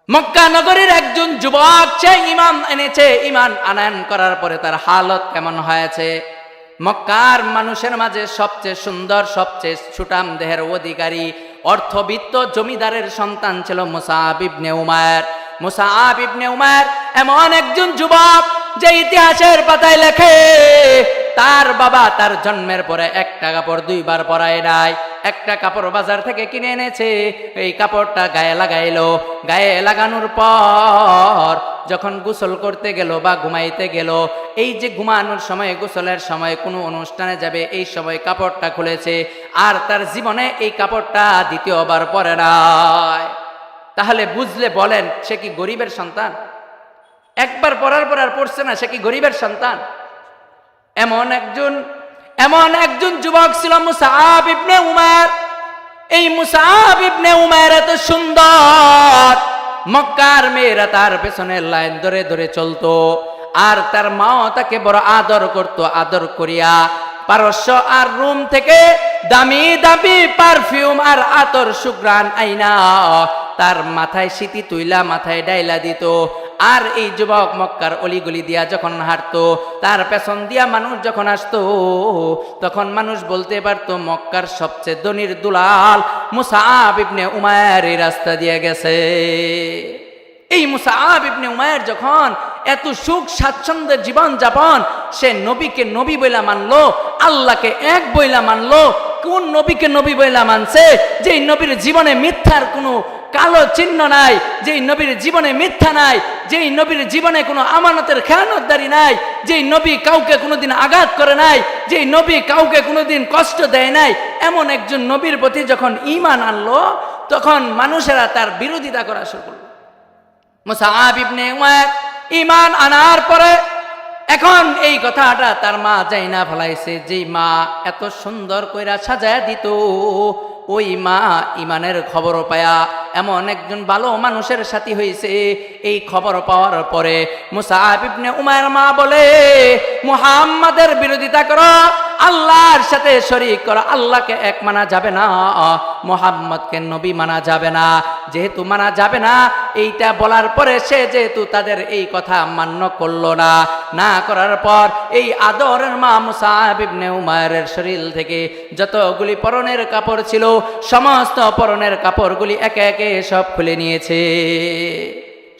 মক্কা নগরীর একজন যুবক সে ঈমান এনেছে, ঈমান আনয়ন করার পরে তার হালত কেমন হয়েছে। মক্কার মানুষের মাঝে সবচেয়ে সুন্দর, সবচেয়ে সুঠাম দেহের অধিকারী অর্থবিত্ত জমিদারের সন্তান ছিল মুসআব ইবনে উমাইর। মুসআব ইবনে উমাইর এমন একজন যুবক যে ইতিহাসের পাতায় লেখে তার বাবা তার জন্মের পরে একটা কাপড় দুইবার পরায় নাই। একটা কাপড় বাজার থেকে কিনে এনেছে, এই কাপড়টা গায়ে লাগাইলো। গায়ে লাগানোর পর যখন গোসল করতে গেল বা ঘুমাইতে গেল, এই যে ঘুমানোর সময়, গোসলের সময়, কোনো অনুষ্ঠানে যাবে, এই সময় কাপড়টা খুলেছে, আর তার জীবনে এই কাপড়টা দ্বিতীয়বার পরে নাই। তাহলে বুঝলে বলেন সে কি গরিবের সন্তান? একবার পরার পর আর পড়ছে না, সে কি গরিবের সন্তান? এমন একজন যুবক ছিল মুসআব ইবনে উমাইর। এই মুসআব ইবনে উমাইর এত সুন্দর, মক্কার মেয়েরা তার পেছনে লাইন ধরে ধরে চলতো, আর তার মাও তাকে বড় আদর করত। আদর করিয়া পারস্য আর রোম থেকে দামি দামি পারফিউম আর আতর সুগ্রান আইনা তার মাথায় সিটি তুইলা মাথায় ডাইলা দিত। আর এই যুবক মক্কার অলিগলি দিয়া যখন হাঁটতো, তার পেছন দিয়া মানুষ যখন আসতো, তখন মানুষ বলতে পারতো মক্কার সবচেয়ে ধনীর দুলাল মুসআব ইবনে উমাইর এই রাস্তা দিয়ে গেছে। এই মুসআব ইবনে উমাইর যখন এত সুখ স্বাচ্ছন্দ্যের জীবন যাপন, সে নবীকে নবী বইলা মানলো, আল্লাহকে এক বইলা মানলো। কোন নবীকে নবী বইলা মানছে? যেই নবীর জীবনে মিথ্যার কোনো কালো চিহ্ন নাই, যেই নবীর জীবনে মিথ্যা নাই, যেই নবীর জীবনে কোনো আমানতের খেয়ানতদারি নাই, যেই নবী কাউকে কোনোদিন আঘাত করে নাই, যেই নবী কাউকে কোনোদিন কষ্ট দেয় নাই, এমন একজন নবীর প্রতি যখন ঈমান আনলো, তখন মানুষেরা তার বিরোধিতা করা শুরু করলো। মুসআব ইবনে উমাইর ঈমান আনার পরে এখন এই কথাটা তার মা জাইনা ফেলাইছে। যেই মা এত সুন্দর কইরা সাজায়া দিত, ওই মা ঈমানের খবর পায়া এমন একজন ভালো মানুষের সাথী হয়েছে। এই খবর পাওয়ার পরে মুসআব ইবনে উমাইর মা বলে, মুহাম্মাদের বিরোধিতা করো, আল্লাহর সাথে শরীক করো, আল্লাহকে এক মানা যাবে না, মুহাম্মদকে নবী মানা যাবে না। যেহেতু মানা যাবে না, এইটা বলার পরে সে যেহেতু তাদের এই কথা মান্য করলো না, না করার পর এই আদরের মা মুসআব ইবনে উমাইরের শরীর থেকে যতগুলি পরনের কাপড় ছিল, সমস্ত পরনের কাপড়গুলি একে একে সব খুলে নিয়েছে।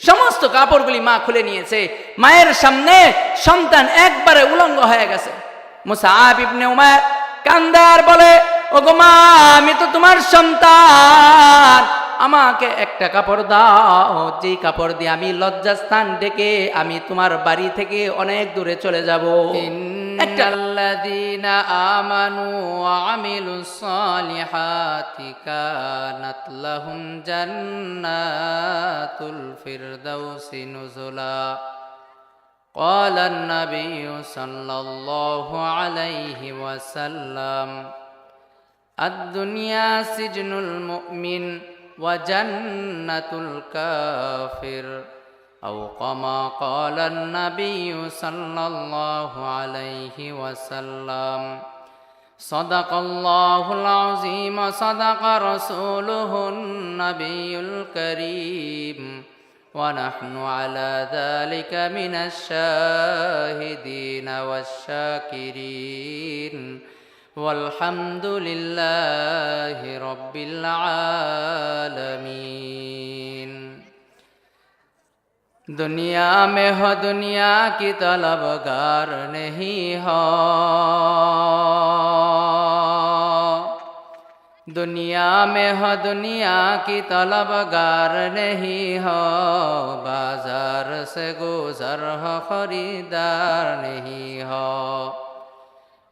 সমস্ত কাপড়গুলি মা খুলে নিয়েছে। মায়ের সামনে সন্তান একবারে উলঙ্গ হয়ে গেছে। মুসআব ইবনে উমাইর কান্দার বলে, ওগো মা, আমি তো তোমার সন্তান, আমাকে একটা কাপড় দাও, যেই কাপড় দিয়ে আমি লজ্জাস্থান ডেকে আমি তোমার বাড়ি থেকে অনেক দূরে চলে যাব। ইন্নাল্লাযীনা আমানু ওয়া আমিলুস সালিহাতি কানাত লাহুম জান্নাতুল ফিরদাউসি নুজুলা। قال النبي صلى الله عليه وسلم الدنيا سجن المؤمن وجنة الكافر أو كما قال النبي صلى الله عليه وسلم صدق الله العظيم صدق رسوله النبي الكريم ونحن على ذلك من الشاهدين والشاكرين والحمد لله رب العالمين। दुनिया में हो दुनिया की तलबगार नहीं हो, दुनिया में हो दुनिया की तलबगार नहीं हो, बाजार से गुजर हो खरीदार नहीं हो,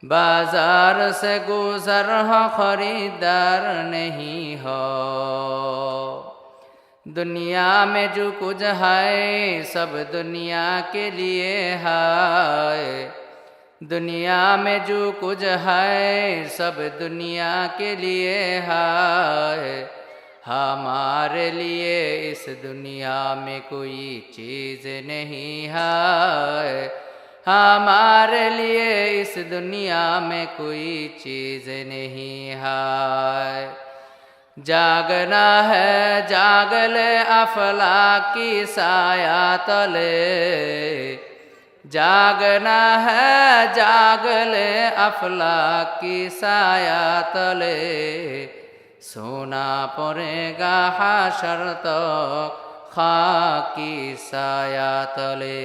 बाजार से गुजर हो खरीदार नहीं हो। दुनिया में जो कुछ है सब दुनिया के लिए है, दुनिया में जो कुछ है सब दुनिया के लिए है, हमारे लिए इस दुनिया में कोई चीज़ नहीं है, हमारे लिए इस दुनिया में कोई चीज़ नहीं है। जागना है जाग ले अफलाक की साया तले, जागना है जाग ले अफलाक की साया तले, सोना पड़ेगा हाशर तक खाक की साया तले।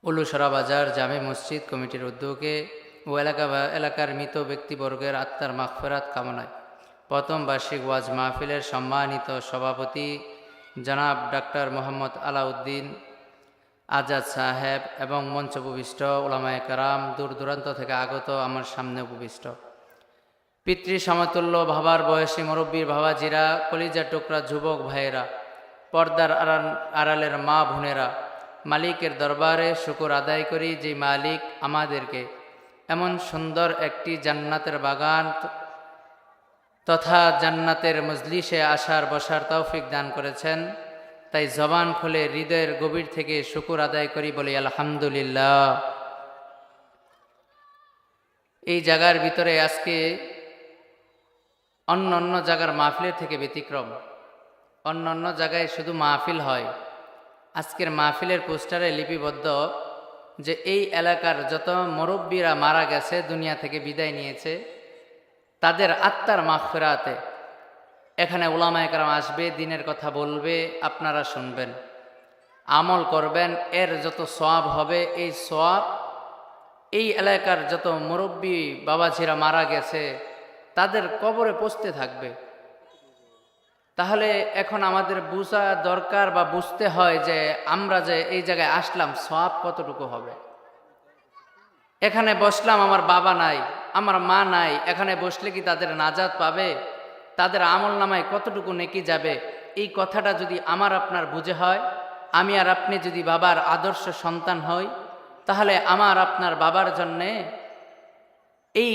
উলুসরা বাজার জামে মসজিদ কমিটির উদ্যোগে ও এলাকার মৃত ব্যক্তিবর্গের আত্মার মাগফিরাত কামনায় প্রথম বার্ষিক ওয়াজ মাহফিলের সম্মানিত সভাপতি জনাব ডাক্তার মোহাম্মদ আলাউদ্দিন আজাদ সাহেব এবং মঞ্চ উপবিষ্ট উলামায়ে কেরাম, দূর দূরান্ত থেকে আগত আমার সামনে উপবিষ্ট পিতৃ সমতুল্য ভাবার বয়সী মুরব্বীর ভাবাজিরা, কলিজার টুকরা যুবক ভাইয়েরা, পর্দার আড়ালের মা বোনেরা, মালিকের দরবারে শুকর আদায় করি যে মালিক আমাদেরকে এমন সুন্দর একটি জান্নাতের বাগান তথা জান্নাতের মজলিসে আসার বসার তৌফিক দান করেছেন। তাই জবান খুলে হৃদয়ের গভীর থেকে শুকর আদায় করি, বলি আলহামদুলিল্লাহ। এই জায়গার ভিতরে আজকে অন্য জায়গার মাহফিলের থেকে ব্যতিক্রম। অন্য জায়গায় শুধু মাহফিল হয়, আজকের মাহফিলের পোস্টারে লিপিবদ্ধ যে এই এলাকার যত মুরব্বীরা মারা গেছে, দুনিয়া থেকে বিদায় নিয়েছে, তাদের আত্মার মাগফিরাতে এখানে উলামায়ে কেরাম আসবে, দিনের কথা বলবে, আপনারা শুনবেন, আমল করবেন। এর যত সওয়াব হবে, এই সওয়াব এই এলাকার যত মুরব্বী বাবাজিরা মারা গেছে তাদের কবরে পৌঁছতে থাকবে। তাহলে এখন আমাদের বোঝা দরকার বা বুঝতে হয় যে আমরা যে এই জায়গায় আসলাম সওয়াব কতটুকু হবে। এখানে বসলাম, আমার বাবা নাই, আমার মা নাই, এখানে বসলে কি তাদের নাজাত পাবে? তাদের আমল নামায় কতটুকু নেকি যাবে? এই কথাটা যদি আমার আপনার বুঝে হয়, আমি আর আপনি যদি বাবার আদর্শ সন্তান হই, তাহলে আমার আপনার বাবার জন্যে এই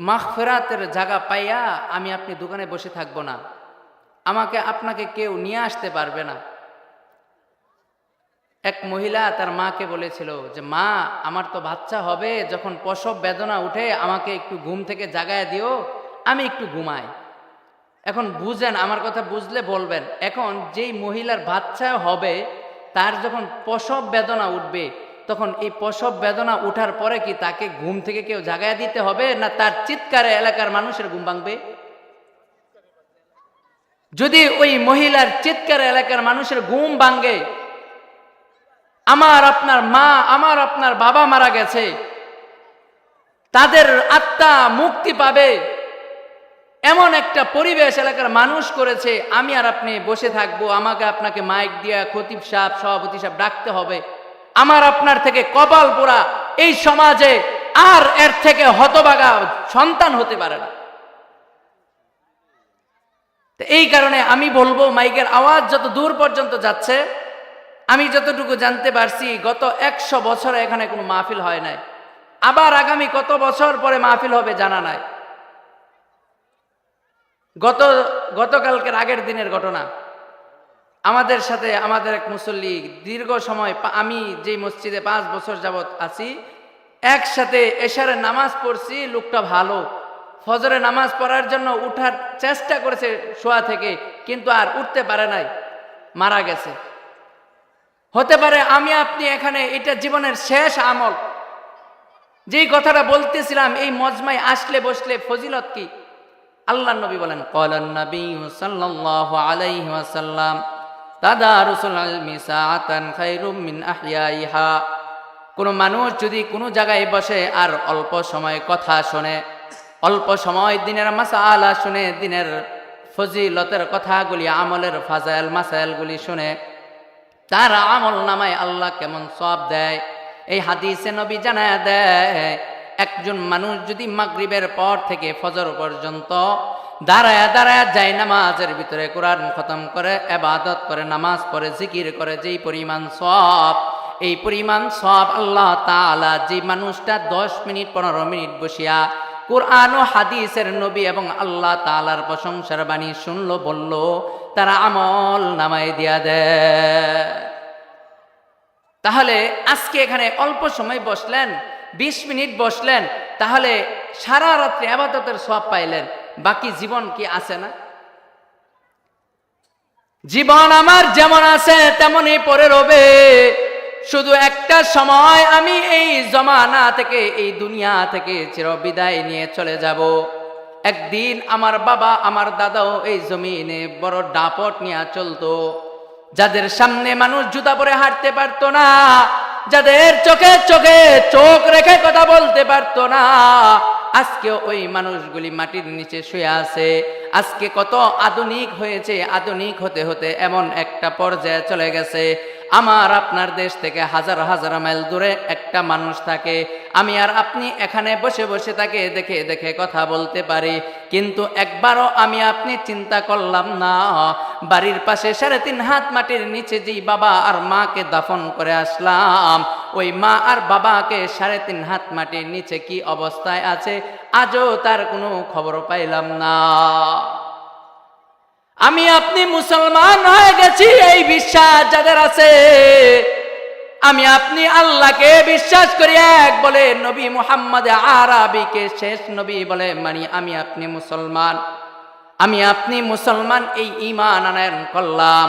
মাগফিরাতের জায়গা পাইয়া আমি আপনি দোকানে বসে থাকবো না, আমাকে আপনাকে কেউ নিয়ে আসতে পারবে না। এক মহিলা তার মাকে বলেছিল যে মা, আমার তো বাচ্চা হবে, যখন প্রসব বেদনা উঠে আমাকে একটু ঘুম থেকে জাগায় দিও, আমি একটু ঘুমাই। এখন বুঝেন, আমার কথা বুঝলে বলবেন, এখন যেই মহিলার বাচ্চা হবে তার যখন প্রসব বেদনা উঠবে, তখন এই প্রসব বেদনা উঠার পরে কি তাকে ঘুম থেকে কেউ জাগায় দিতে হবে, না তার চিৎকারে এলাকার মানুষের ঘুম ভাঙবে? যদি ওই মহিলার চিৎকারে এলাকার মানুষের ঘুম ভাঙে, আমার আপনার মা, আমার আপনার বাবা মারা গেছে, তাদের আত্মা মুক্তি পাবে এমন একটা পরিবেশ এলাকার মানুষ করেছে, আমি আর আপনি বসে থাকবো, আমাকে আপনাকে মাইক দিয়া খতিব সাহেব, সভাপতি সাহেব ডাকতে হবে, আমার আপনার থেকে কপাল পোড়া এই সমাজে আর এর থেকে হতভাগা সন্তান হতে পারে না। এই কারণে আমি বলবো, মাইকের আওয়াজ যত দূর পর্যন্ত যাচ্ছে, আমি যতটুকু জানতে পারছি গত 100 বছরে এখানে কোনো মাহফিল হয় নাই, আবার আগামী কত বছর পরে মাহফিল হবে জানা নাই। গতকালকের আগের দিনের ঘটনা, আমাদের সাথে আমাদের এক মুসল্লি দীর্ঘ সময়, আমি যেই মসজিদে 5 বছর যাবৎ আছি, একসাথে এশারের নামাজ পড়ছি, লোকটা ভালো, ফজরের নামাজ পড়ার জন্য উঠার চেষ্টা করেছে শোয়া থেকে, কিন্তু আর উঠতে পারে নাই, মারা গেছে। হতে পারে আমি আপনি এখানে এটা জীবনের শেষ আমল। যেই কথাটা বলতেছিলাম, এই মজমায় আসলে বসলে ফজিলত কি? আল্লাহর নবী বলেন, ক্বালান নবী সাল্লাল্লাহু আলাইহি ওয়াসাল্লাম তাদারুসুল ইলমি সাআতান খায়রুম মিন আহইয়াইহা। কোন মানুষ যদি কোনো জায়গায় বসে আর অল্প সময় কথা শোনে, অল্প সময় দিনের মাসালা শুনে, দিনের ফজিলতের কথাগুলি, আমলের ফাজাইল মাসাইলগুলি শুনে, তার আমল নামায় আল্লাহ কেমন সওয়াব দেয় এই হাদিসে নবী জানায় দেয়। একজন মানুষ যদি মাগরিবের পর থেকে ফজর পর্যন্ত দাঁড়ায় দাঁড়ায় যায় নামাজের ভিতরে কোরআন খতম করে, ইবাদত করে, নামাজ পড়ে, জিকির করে, যেই পরিমাণ সওয়াব, এই পরিমাণ সওয়াব আল্লাহ তাআলা যে মানুষটা 10 মিনিট 15 মিনিট বসিয়া কোরআন ও হাদিসের নবী এবং আল্লাহ তাআলার প্রশংসার বাণী শুনলো, বলল, তারা আমল নামায় দিয়া দেয়। তাহলে আজকে এখানে অল্প সময় বসলেন, 20 মিনিট বসলেন, তাহলে সারা রাত্রি ইবাদতের সওয়াব পাইলেন। বাকি জীবন কি আছে না? জীবন আমার যেমন আছে তেমনই পড়ে রবে। শুধু একটা সময় আমি এই জমানা থেকে, এই দুনিয়া থেকে চিরবিদায় নিয়ে চলে যাব। একদিন আমার বাবা আমার দাদাও এই জমিনে বড় দাপট নিয়ে চলতো, যাদের সামনে মানুষ জুতা পরে হাঁটতে পারতো না, যাদের চোখে চোখে চোখ রেখে কথা বলতে পারতো না, আজকে ওই মানুষগুলি মাটির নিচে শুয়ে আছে। আজকে কত আধুনিক হয়েছে, আধুনিক হতে হতে এমন একটা পর্যায়ে চলে গেছে, আমার আপনার দেশ থেকে হাজার হাজার মাইল দূরে একটা মানুষ থাকে, আমি আর আপনি এখানে বসে বসে তাকে দেখে দেখে কথা বলতে পারি, কিন্তু একবারও আমি আপনি চিন্তা করলাম না বাড়ির পাশে 3.5 হাত মাটির নিচে যেই বাবা আর মাকে দাফন করে আসলাম, ওই মা আর বাবাকে 3.5 হাত মাটির নিচে কি অবস্থায় আছে আজও তার কোনো খবর পাইলাম না। আমি আপনি মুসলমান হয়ে গেছি, এই বিশ্বাস যাদের আছে, আমি আপনি আল্লাহকে বিশ্বাস করি এক বলে, নবী মুহাম্মদ আরবিকে শেষ নবী বলে মানি, আমি আপনি মুসলমান। আমি আপনি মুসলমান, এই ঈমান আনয়ন করলাম।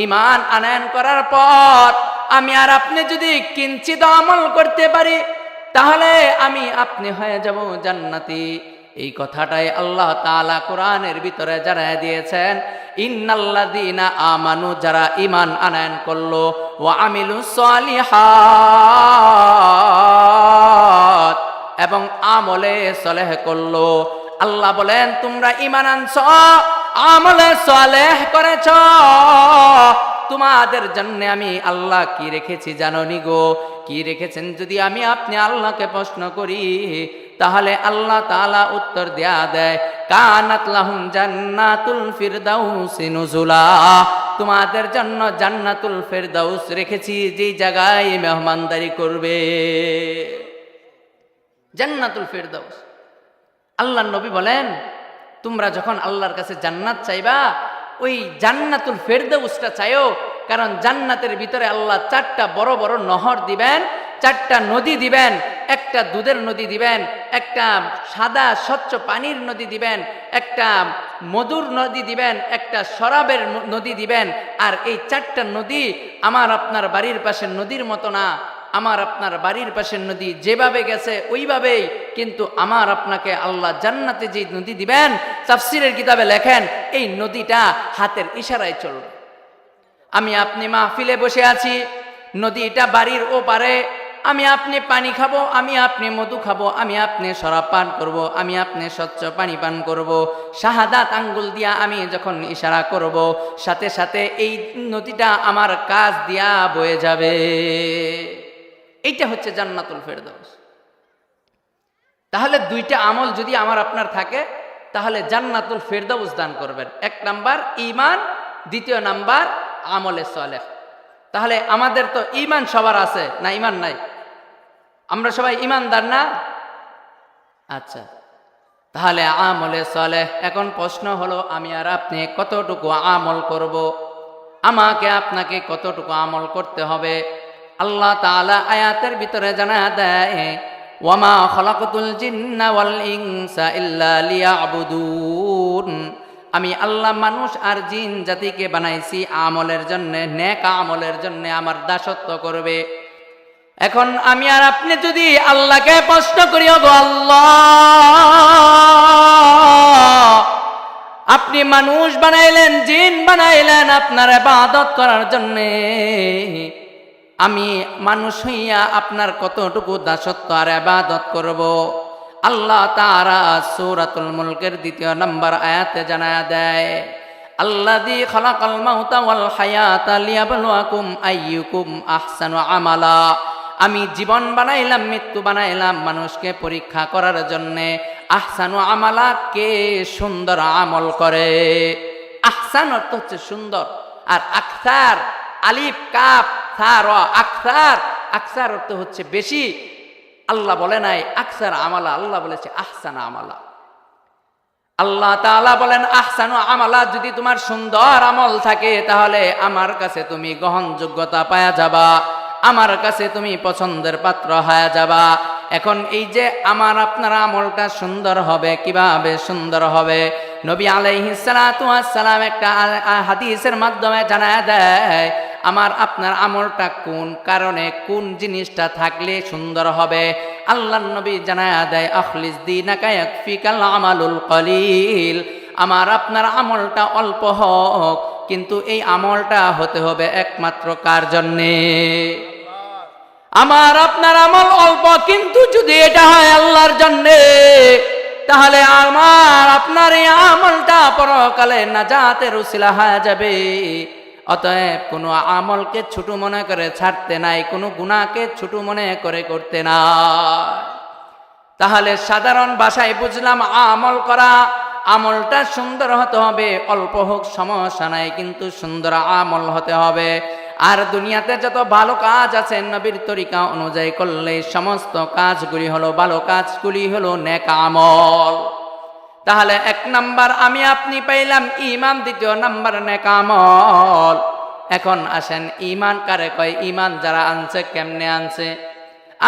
ঈমান আনয়ন করার পর আমি আর আপনি যদি কিঞ্চিত আমল করতে পারি, তাহলে আমি আপনি হয়ে যাব জান্নাতি। এই কথাটাই আল্লাহ তাআলা কোরআনের ভিতরে জানায় দিয়েছেন, ইন্নাল্লাযীনা আমানু, যারা ঈমান আনয়ন করলো, ওয়া আমিলুস সালিহাত, এবং আমলে সলেহ করলো। আল্লাহ বলেন তোমরা ঈমান আনছো, আমলে সলেহ করেছো, তোমাদের জন্য আমি আল্লাহ কি রেখেছি জানো নি গো? কি রেখেছেন যদি আমি আপনি আল্লাহকে প্রশ্ন করি, তাহলে আল্লাহ তাআলা উত্তর দেয়া দেয়, কানাত লাহুম জান্নাতুল ফিরদাউসি নুজুলা, তোমাদের জন্য জান্নাতুল ফিরদাউস রেখেছি, যেই জায়গায় মেহমানদারি করবে। জান্নাতুল ফিরদাউস। আল্লাহর নবী বলেন তোমরা যখন আল্লাহর কাছে জান্নাত চাইবা, ওই জান্নাতুল ফিরদাউসটা চাইও, কারণ জান্নাতের ভিতরে আল্লাহ 4টা বড় বড় নহর দিবেন, 4টা নদী দিবেন, একটা দুধের নদী দিবেন, একটা সাদা স্বচ্ছ পানির নদী দিবেন, একটা মধুর নদী দিবেন, একটা শরাবের নদী দিবেন। আর এই 4টা নদী আমার আপনার বাড়ির পাশের নদীর মতো না, আমার আপনার বাড়ির পাশের নদী যেভাবে গেছে ওইভাবেই, কিন্তু আমার আপনাকে আল্লাহ জান্নাতে যে নদী দিবেন, তাফসীরের কিতাবে লেখেন এই নদীটা হাতের ইশারায় চলবে। আমি আপনি মাহফিলে বসে আছি, নদীটা বাড়ির ওপারে, আমি আপনি পানি খাবো, আমি আপনি মধু খাবো, আমি আপনি শরাব পান করব, আমি আপনি স্বচ্ছ পানি পান করব। শাহাদাত আঙ্গুল দিয়া আমি যখন ইশারা করব, সাথে সাথে এই নদীটা আমার কাজ দিয়া বয়ে যাবে। এইটা হচ্ছে জান্নাতুল ফেরদাউস। তাহলে 2টা আমল যদি আমার আপনার থাকে, তাহলে জান্নাতুল ফেরদাউস দান করবেন। 1 নাম্বার ঈমান, 2 নাম্বার আমলে সালেহ। তাহলে আমাদের তো ঈমান সবার আছে না? ঈমান নাই? আমরা সবাই ঈমানদার না? আচ্ছা, তাহলে আমলে সালেহ। এখন প্রশ্ন হলো আমি আর আপনি কতটুকু আমল করব? আমাকে আপনাকে কতটুকু আমল করতে হবে? আল্লাহ তাআলা আয়াতের ভিতরে জানায় দেয়, ওয়ামা খলাকতুল জিন্না ওয়াল ইনসা ইল্লা লিয়াবুদুন, আমি আল্লাহ মানুষ আর জিন জাতিকে বানাইছি আমলের জন্য, নেক আমলের জন্য, আমার দাসত্ব করবে। এখন আমি আর আপনি যদি আল্লাহকে প্রশ্ন করি, ওগো আল্লাহ, আপনি মানুষ বানাইলেন, জিন বানাইলেন আপনার ইবাদত করার জন্যে, আমি মানুষ হইয়া আপনার কতটুকু দাসত্ব আর ইবাদত করব? আল্লাহ তাআলা সূরাতুল মুলকের 2 নম্বর আয়াতে জানায়া দেয়, আল্লাযী খালাকাল মাউতা ওয়াল হায়াতা লিয়াবলুয়াকুম আইয়ুকুম আহসানু আমালা, আমি জীবন বানাইলাম, মৃত্যু বানাইলাম মানুষকে পরীক্ষা করার জন্যে। আহসানু আমালা, কে সুন্দর আমল করে। আহসান অর্থ হচ্ছে সুন্দর, আর আকসার, আলিফ কাফ থা র, আকসার, আকসার অর্থ হচ্ছে বেশি। আল্লাহ বলে নাই আকসার আমালা, আল্লাহ বলেছে আহসানা আমালা। আল্লাহ তাআলা বলেন আহসানু আমালা, যদি তোমার সুন্দর আমল থাকে তাহলে আমার কাছে তুমি গ্রহণযোগ্যতা পাওয়া যাবা, আমার কাছে তুমি পছন্দের পাত্র হয়ে যাবা। এখন এই যে আমার আপনার আমলটা সুন্দর হবে, কিভাবে সুন্দর হবে? নবী আলাইহিস সালাতু ওয়াস সালাম একটা হাদিসের মাধ্যমে জানায় দেয় আমার আপনার আমলটা কোন কারণে, কোন জিনিসটা থাকলে সুন্দর হবে। আল্লাহর নবী জানায় দেয় আখলিস দীনাকা ইয়াকফিকাল আমালুল কলিল, আমার আপনার আমলটা অল্প হোক, কিন্তু এই আমলটা হতে হবে একমাত্র কার জন্যে? আমার আপনার আমল অল্প, কিন্তু যদি এটা হয় আল্লাহর জন্যে, তাহলে আমার আপনার এই আমলটা পরকালে নাজাতের উসিলা হয়ে যাবে। অতএব কোনো আমলকে ছোট মনে করে ছাড়তে নাই, কোনো গুনাহকে ছোট মনে করে করতে নাই। তাহলে সাধারণ ভাষায় বুঝলাম আমল করা, আমলটা সুন্দর হতে হবে, অল্প হোক সমস্যা নাই, কিন্তু সুন্দর আমল হতে হবে। আর দুনিয়াতে যত ভালো কাজ আছে নবীর তরিকা অনুযায়ী করলে সমস্ত কাজগুলি হলো ভালো, কাজগুলি হলো নেক আমল। তাহলে এক নাম্বার আমি আপনি পাইলাম ঈমান, দ্বিতীয় নাম্বার নেক আমল। এখন আসেন ঈমান কারে কয়? ঈমান যারা আনছে কেমনে আনছে?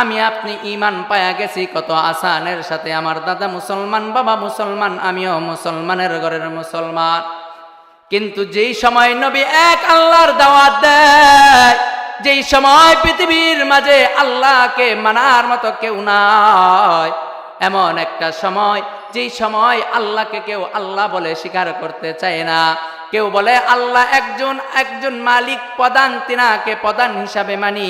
আমি আপনি ঈমান পায়া গেছি কত আসানের সাথে। আমার দাদা মুসলমান, বাবা মুসলমান, আমিও মুসলমানের ঘরের মুসলমান। কিন্তু যেই সময় নবী এক আল্লাহর দাওয়াত দেয়, যেই সময় পৃথিবীর মাঝে আল্লাহকে মানার মতো কেউ নাই, এমন একটা সময় যেই সময় আল্লাহকে কেউ আল্লাহ বলে স্বীকার করতে চায় না। কেউ বলে আল্লাহ একজন মালিক, প্রধান, তিনাকে প্রধান হিসাবে মানি,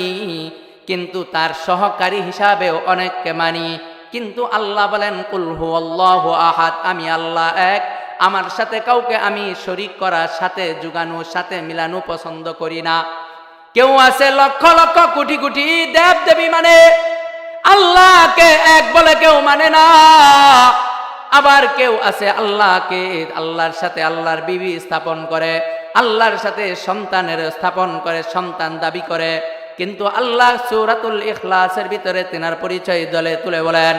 কিন্তু তার সহকারী হিসাবেও অনেককে মানি। কিন্তু আল্লাহ বলেন কুল হুয়াল্লাহু আহাদ, আমি আল্লাহ এক, আমার সাথে কাউকে আমি শরীক করা, সাথে জুগানো, সাথে মিলানো পছন্দ করি না। কেউ আছে লক্ষ লক্ষ কোটি কোটি দেব দেবী মানে, আল্লাহকে এক বলে কেউ মানে না। আবার কেউ আছে আল্লাহকে, আল্লাহর সাথে আল্লাহর বিবি স্থাপন করে, আল্লাহর সাথে সন্তানের স্থাপন করে, সন্তান দাবি করে। কিন্তু আল্লাহ সূরাতুল ইখলাসের ভিতরে তিনার পরিচয় দলে তুলে বলেন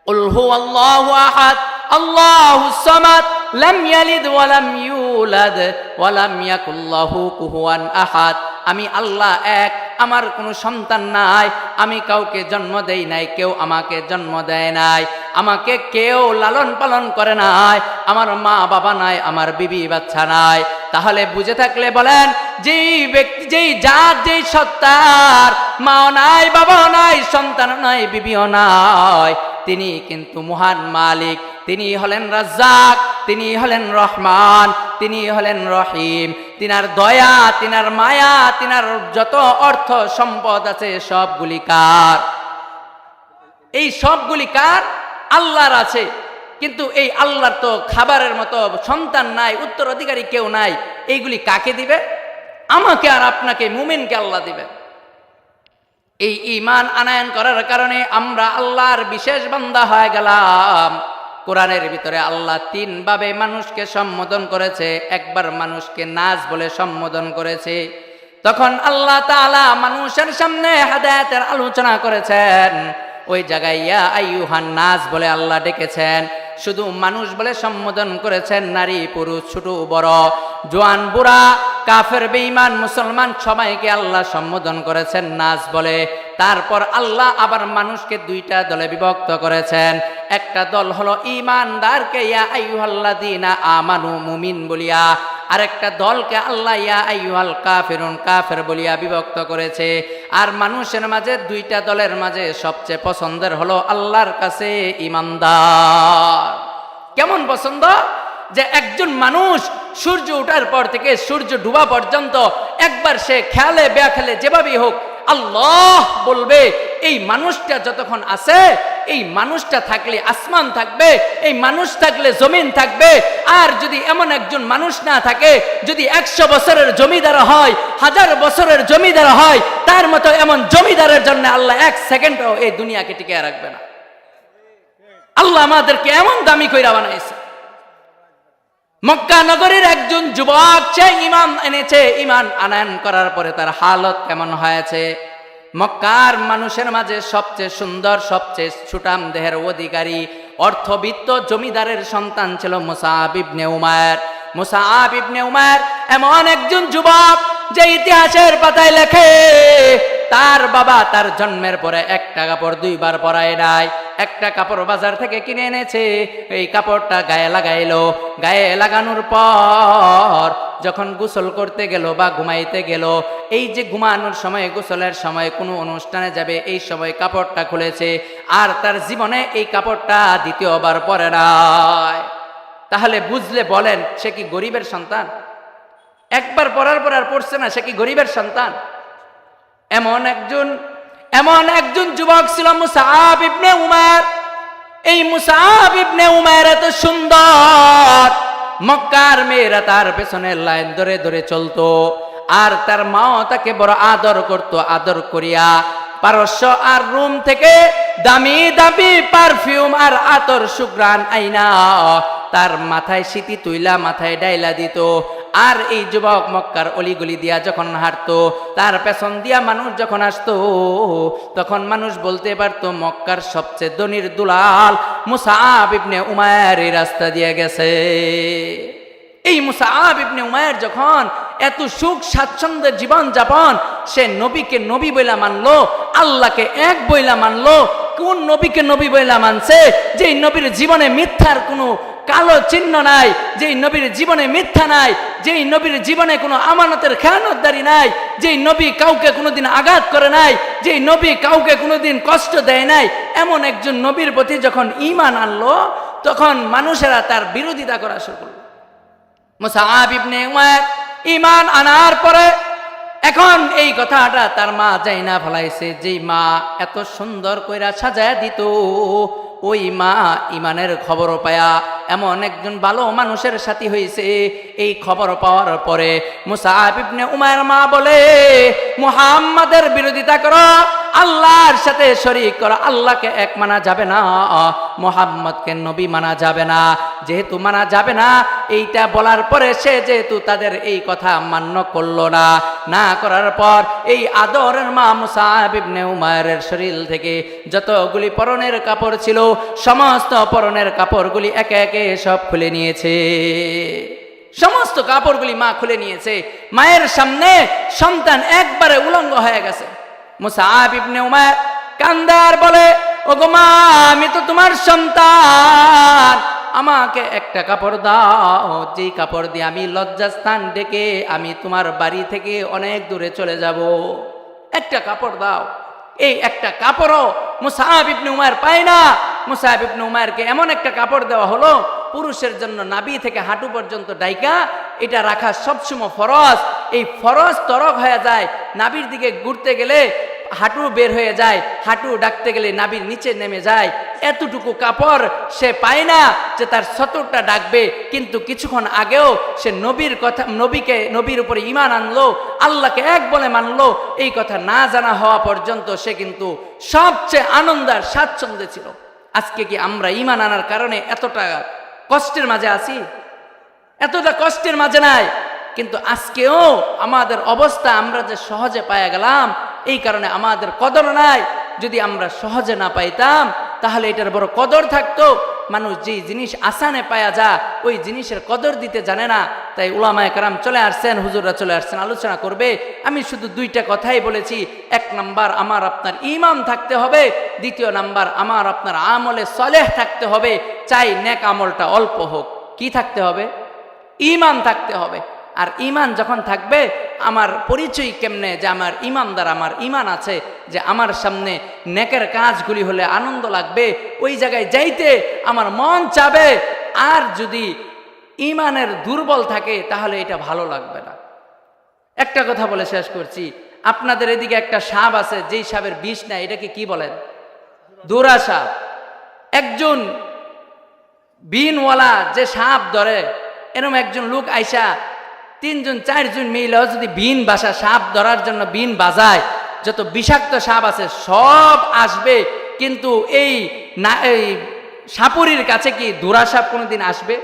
কুল হুয়াল্লাহু আহাদ আল্লাহুস সামাদ লাম ইয়ালিদ ওয়া লাম ইউলাদ ওয়া লাম ইয়াকুল লাহু কুফুয়ান আহাদ। আমি আল্লাহ এক, আমার কোনো সন্তান নাই, আমি কাউকে জন্ম দেই নাই, কেউ আমাকে জন্ম দেয় নাই, আমাকে কেউ লালন পালন করে নাই, আমার মা বাবা নাই, আমার বিবি বাচ্চা নাই। তাহলে বুঝে থাকলে বলেন, যেই ব্যক্তি, যেই জাত, যেই সত্তার মাও নাই, বাবাও নাই, সন্তান নাই, বিবিও নাই, তিনি কিন্তু মহান মালিক। তিনি হলেন রাজ্জাক, তিনি হলেন রহমান, তিনি হলেন রহিম। তিনার দয়া, তিনার মায়া, তিনার যত অর্থ সম্পদ আছে সবগুলি কার? এই সবগুলি কার? আল্লাহর আছে। কিন্তু এই আল্লাহর তো খাবারের মতো সন্তান নাই, উত্তরাধিকারী কেউ নাই। এইগুলি কাকে দিবে? আমাকে আর আপনাকে, মুমিনকে আল্লাহ দিবে। এই ঈমান আনয়ন করার কারণে আমরা আল্লাহর বিশেষ বান্দা হয়ে গেলাম। কোরআনের ভিতরে আল্লাহ তিন ভাবে মানুষকে সম্বোধন করেছে। একবার মানুষকে নাস বলে সম্বোধন করেছে, তখন আল্লাহ তাআলা মানুষের সামনে হেদায়েতের আলোচনা করেছেন। ওই জায়গায় ইয়া আইয়ুহান নাস বলে আল্লাহ ডেকেছেন। শুধু মানুষ বলে সম্বোধন করেছেন, নারী পুরুষ, ছোট বড়, জোয়ান বুড়া, কাফের বেঈমান মুসলমান সবাইকে আল্লাহ সম্বোধন করেছেন নাস বলে। তারপর আল্লাহ আবার মানুষকে দুইটা দলে বিভক্ত করেছেন। একটা দল হলো ঈমানদারকে ইয়া আইয়ুহাল্লাযীনা আমানু, মুমিন বলিয়া, আরেকটা দলকে আল্লাহ ইয়া আইয়ুহাল কাফিরুন, কাফের বলিয়া বিভক্ত করেছে। আর মানুষের মাঝে দুইটা দলের মাঝে সবচেয়ে পছন্দের হলো আল্লাহর কাছে ঈমানদার। কেমন পছন্দ? যে একজন মানুষ সূর্য ওঠার পর থেকে সূর্য ডুবা পর্যন্ত একবার সে খেয়ালে বেখেলে যেভাবেই হোক আল্লাহ বলবে। এই মানুষটা যতক্ষণ আছে, এই মানুষটা থাকলে আসমান থাকবে, এই মানুষ থাকলে জমিন থাকবে। আর যদি এমন একজন মানুষ না থাকে, যদি 100 বছরের জমিদার হয়, 1000 বছরের জমিদার হয়, তার মতো এমন জমিদারের জন্য আল্লাহ 1 সেকেন্ডও এই দুনিয়াকে টিকিয়ে রাখবে না। আল্লাহ আমাদেরকে এমন দামি কইরা বানাইছে। মক্কা নগরীর একজন যুবক সে ঈমান এনেছে। ঈমান আনয়ন করার পরে তার হালত কেমন হয়েছে? মক্কার মানুষের মাঝে সবচেয়ে সুন্দর, সবচেয়ে সুঠাম দেহের অধিকারী, অর্থবিত্ত জমিদারের সন্তান ছিল মুসআব ইবনে উমাইর। মুসআব ইবনে উমাইর এমন একজন যুবক যে ইতিহাসের পাতায় লেখে তার বাবা তার জন্মের পরে একটা কাপড় 2 বার পরায় নাই, একটা কাপড় বাজার থেকে কিনে এনেছে, এই কাপড়টা গায়ে লাগাইলো, গায়ে লাগানোর পর যখন গোসল করতে গেল বা ঘুমাইতে গেল, এই যে ঘুমানোর সময় গোসলের সময় কোনো অনুষ্ঠানে যাবে এই সময় কাপড়টা খুলেছে, আর তার জীবনে এই কাপড়টা দ্বিতীয়বার পরে নাই। তাহলে বুঝলে বলেন সে কি গরিবের সন্তান? একবার পরার পর আর পড়ছে না, সে কি গরিবের সন্তান? এমন একজন যুবক ছিল মুসআব ইবনে উমার। এই মুসআব ইবনে উমার এত সুন্দর, মক্কার মেয়েরা তার পেছনে লাইন ধরে ধরে চলতো, আর তার মাও তাকে বড় আদর করত। আদর করিয়া পারস্য আর রোম থেকে দামি দামি পারফিউম আর আতর সুগ্রান আইনা তার মাথায় সিটি তুইলা মাথায় ডাইলা দিত। আর এই যুবক মক্কার অলিগলি দিয়া যখন হাঁটতো, তার পেছন দিয়া মানুষ যখন আসতো, তখন মানুষ বলতে পারতো মক্কার সবচেয়ে ধনীর দুলাল মুসআব ইবনে উমার এই রাস্তা দিয়ে গেছে। এই মুসআব ইবনে উমার যখন এত সুখ স্বাচ্ছন্দ্যের জীবন যাপন, সে নবীকে নবী বইলা মানলো, আল্লাহকে এক বইলা মানলো। কোন নবীকে নবী বইলা মানছে? যেই নবীর জীবনে মিথ্যার কোনো কালো চিহ্ন নাই, যেই নবীর জীবনে মিথ্যা নাই, যেই নবীর জীবনে কোনো আমানতের খেয়ানতদারি নাই, যেই নবী কাউকে কোনোদিন আঘাত করে নাই, যেই নবী কাউকে কোনোদিন কষ্ট দেয় নাই, এমন একজন নবীর প্রতি যখন ঈমান আনলো, তখন মানুষেরা তার বিরোধিতা করা শুরু করলো। মুসআব ইবনে উমার ঈমান আনার পরে এখন এই কথাটা তার মা যাই না ফলাইছে, যেই মা এত সুন্দর কইরা সাজায়া দিত, ওই মা ইমানের খবর পায়া এমন একজন ভালো মানুষের সাথী হয়েছে। এই খবর পাওয়ার পরে মুসআব ইবনে উমার মা বলে, মুহাম্মাদের বিরোধিতা করো, আল্লাহর সাথে শরীক করো, আল্লাহকে এক মানা যাবে না, মুহাম্মদকে নবী মানা যাবে না। যেহেতু মানা যাবে না এইটা বলার পরে সে যেহেতু তাদের এই কথা মান্য করলো না, না করার পর এই আদরের মা মুসআব ইবনে উমারের শরীর থেকে যতগুলি পরনের কাপড় ছিল সমস্ত পরনের কাপড়গুলি একে একে সব খুলে নিয়েছে। সমস্ত কাপড়গুলি মা খুলে নিয়েছে। মায়ের সামনে সন্তান একবারে উলঙ্গ হয়ে গেছে। মুসআব ইবনে উমার কান্দার বলে, ওগো মা, আমি তো তোমার সন্তান, আমাকে একটা কাপড় দাও, যেই কাপড় দিয়ে আমি লজ্জাস্থান ডেকে আমি তোমার বাড়ি থেকে অনেক দূরে চলে যাব। একটা কাপড় দাও। এই একটা কাপড়ও মুসআব ইবনে উমার পায় না। মুসআব ইবনে উমারকে এমন একটা কাপড় দেওয়া হলো, পুরুষের জন্য নাভি থেকে হাঁটু পর্যন্ত ডাইকা এটা রাখা সবসময় ফরজ। এই ফরজ তরক হয়ে যায়, নাভির দিকে ঘুরতে গেলে হাঁটু বের হয়ে যায়, হাঁটু ডাকতে গেলে নাভির নিচে নেমে যায়। এতটুকু কাপড় সে পায় না যে তার সতরটা ডাকবে। কিন্তু কিছুক্ষণ আগেও সে নবীর উপরে ঈমান আনলো, আল্লাহকে এক বলে মানলো। এই কথা না জানা হওয়া পর্যন্ত সে কিন্তু সবচেয়ে আনন্দ আর স্বাচ্ছন্দ্যে ছিল। আজকে কি আমরা ঈমান আনার কারণে এতটা কষ্টের মাঝে আছি? এতটা কষ্টের মাঝে নাই। কিন্তু আজকেও আমাদের অবস্থা আমরা যে সহজে পাইয়া গেলাম, এই কারণে আমাদের কদর নাই। যদি আমরা সহজে না পাইতাম তাহলে এটার বড় কদর থাকতো। মানুষ যেই জিনিস আসানে পায়া যা ওই জিনিসের কদর দিতে জানে না। তাই উলামায়ে কেরাম চলে আসছেন, হুজুররা চলে আসছেন, আলোচনা করবে। আমি শুধু 2টা কথাই বলেছি। 1 নাম্বার আমার আপনার ঈমান থাকতে হবে, 2 নাম্বার আমার আপনার আমলে সলেহ থাকতে হবে। চাই নেক আমলটা অল্প হোক, কি থাকতে হবে? ঈমান থাকতে হবে। আর ঈমান যখন থাকবে, আমার পরিচয় কেমনে যে আমার ঈমানদার, আমার ঈমান আছে, যে আমার সামনে নেকের কাজগুলি হলে আনন্দ লাগবে, ওই জায়গায় যাইতে আমার মন চাবে। আর যদি ঈমানের দুর্বল থাকে তাহলে এটা ভালো লাগবে না। একটা কথা বলে শেষ করছি। আপনাদের এদিকে একটা সাপ আছে, যেই সাপের বিষ নাই, এটাকে কি বলেন? দুরা সাপ। একজন বিনওয়ালা যে সাপ ধরে, এরকম একজন লোক আইসা 3জন 4জন মিলেও যদি বিন বাসা সাপ ধরার জন্য বিন বাজায়, যত বিষাক্ত সাপ আছে সব আসবে। কিন্তু এই সাপুরির কাছে কি দুরা সাপ কোনোদিন আসবে?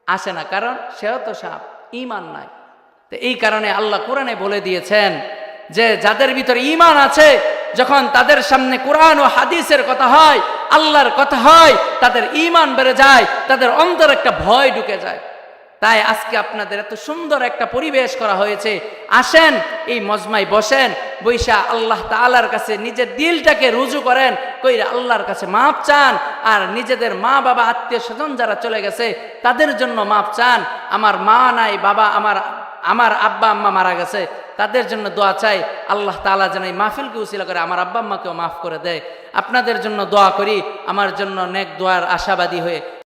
আসে না, কারণ সেও তো সাপ, ঈমান নাই। তো এই কারণে আল্লাহ কোরআনে বলে দিয়েছেন যে যাদের ভিতরে ঈমান আছে, যখন তাদের সামনে কোরআন ও হাদিসের কথা হয়, আল্লাহর কথা হয়, তাদের ঈমান বেড়ে যায়, তাদের অন্তরে একটা ভয় ঢুকে যায়। তাই আজকে আপনাদের এত সুন্দর একটা পরিবেশ করা হয়েছে। আসেন এই মজমায় বসেন, বৈশা আল্লাহ তাআলার কাছে নিজের দিলটাকে রুজু করেন, কইরা আল্লাহর কাছে মাপ চান, আর নিজেদের মা বাবা আত্মীয় স্বজন যারা চলে গেছে তাদের জন্য মাপ চান। আমার মা নাই, বাবা আমার আব্বা আম্মা মারা গেছে, তাদের জন্য দোয়া চাই। আল্লাহ তাআলা যেন এই মাহফিলকে উসিলা করে আমার আব্বা আম্মাকেও মাফ করে দেয়। আপনাদের জন্য দোয়া করি, আমার জন্য নেক দোয়ার আশাবাদী হয়ে।